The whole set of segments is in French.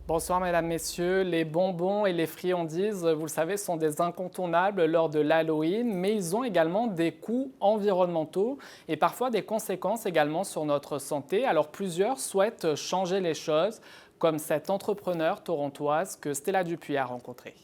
Bonsoir mesdames, messieurs. Les bonbons et les friandises, vous le savez, sont des incontournables lors de l'Halloween, mais ils ont également des coûts environnementaux et parfois des conséquences également sur notre santé. Alors plusieurs souhaitent changer les choses, comme cette entrepreneur torontoise que Stella Dupuis a rencontrée.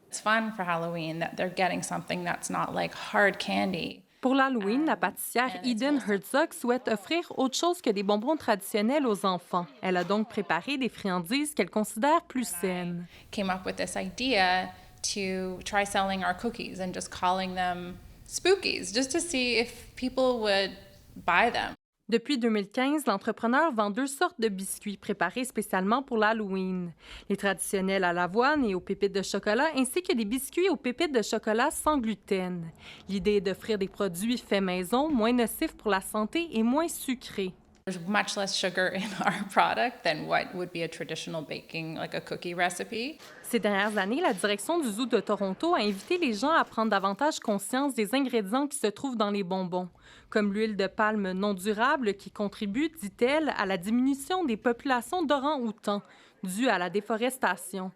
It's fun for Halloween that they're getting something that's not like hard candy. Pour l'Halloween, la pâtissière And it's Eden wholesome. Herzog souhaite offrir autre chose que des bonbons traditionnels aux enfants. Elle a donc préparé des friandises qu'elle considère plus saines. Came up with this idea to try selling our cookies and just calling them spookies, just to see if people would buy them. Depuis 2015, l'entrepreneur vend 2 sortes de biscuits préparés spécialement pour l'Halloween. Les traditionnels à l'avoine et aux pépites de chocolat, ainsi que des biscuits aux pépites de chocolat sans gluten. L'idée est d'offrir des produits faits maison, moins nocifs pour la santé et moins sucrés. There's much less sugar in our product than what would be a traditional baking, like a cookie recipe. Ces dernières années, la direction du Zoo de Toronto a invité les gens à prendre davantage conscience des ingrédients qui se trouvent dans les bonbons, comme l'huile de palme non durable qui contribue, dit-elle, à la diminution des populations d'orangs-outans due à la déforestation.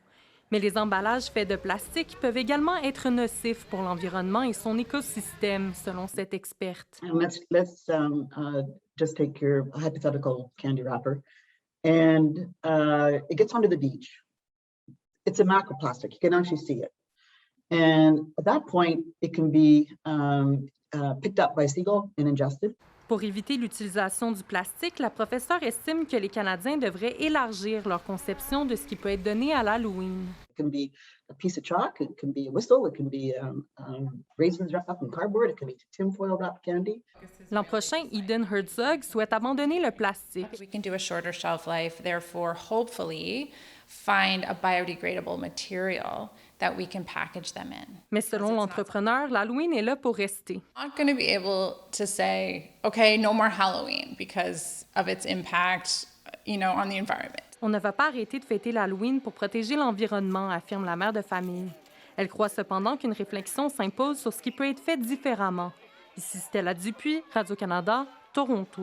Mais les emballages faits de plastique peuvent également être nocifs pour l'environnement et son écosystème, selon cette experte. And let's just take your hypothetical candy wrapper, and it gets onto the beach. It's a macroplastic. You can actually see it, and at that point, it can be picked up by a seagull and ingested. Pour éviter l'utilisation du plastique, la professeure estime que les Canadiens devraient élargir leur conception de ce qui peut être donné à l'Halloween. It can be a piece of chalk. It can be a whistle. It can be raisins wrapped up in cardboard. It can be tinfoil wrapped candy. L'an prochain, Eden Herzog souhaite abandonner le plastique. We can do a shorter shelf life, therefore, hopefully, find a biodegradable material that we can package them in. Mais selon l'entrepreneur, l'Halloween est là pour rester. I'm not going to be able to say, okay, no more Halloween because of its impact, on the environment. On ne va pas arrêter de fêter l'Halloween pour protéger l'environnement, affirme la mère de famille. Elle croit cependant qu'une réflexion s'impose sur ce qui peut être fait différemment. Ici Stella Dupuis, Radio-Canada, Toronto.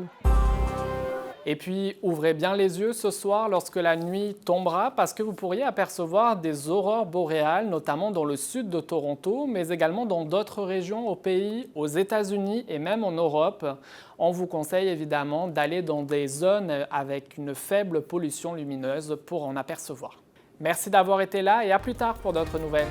Et puis, ouvrez bien les yeux ce soir lorsque la nuit tombera parce que vous pourriez apercevoir des aurores boréales, notamment dans le sud de Toronto, mais également dans d'autres régions au pays, aux États-Unis et même en Europe. On vous conseille évidemment d'aller dans des zones avec une faible pollution lumineuse pour en apercevoir. Merci d'avoir été là et à plus tard pour d'autres nouvelles.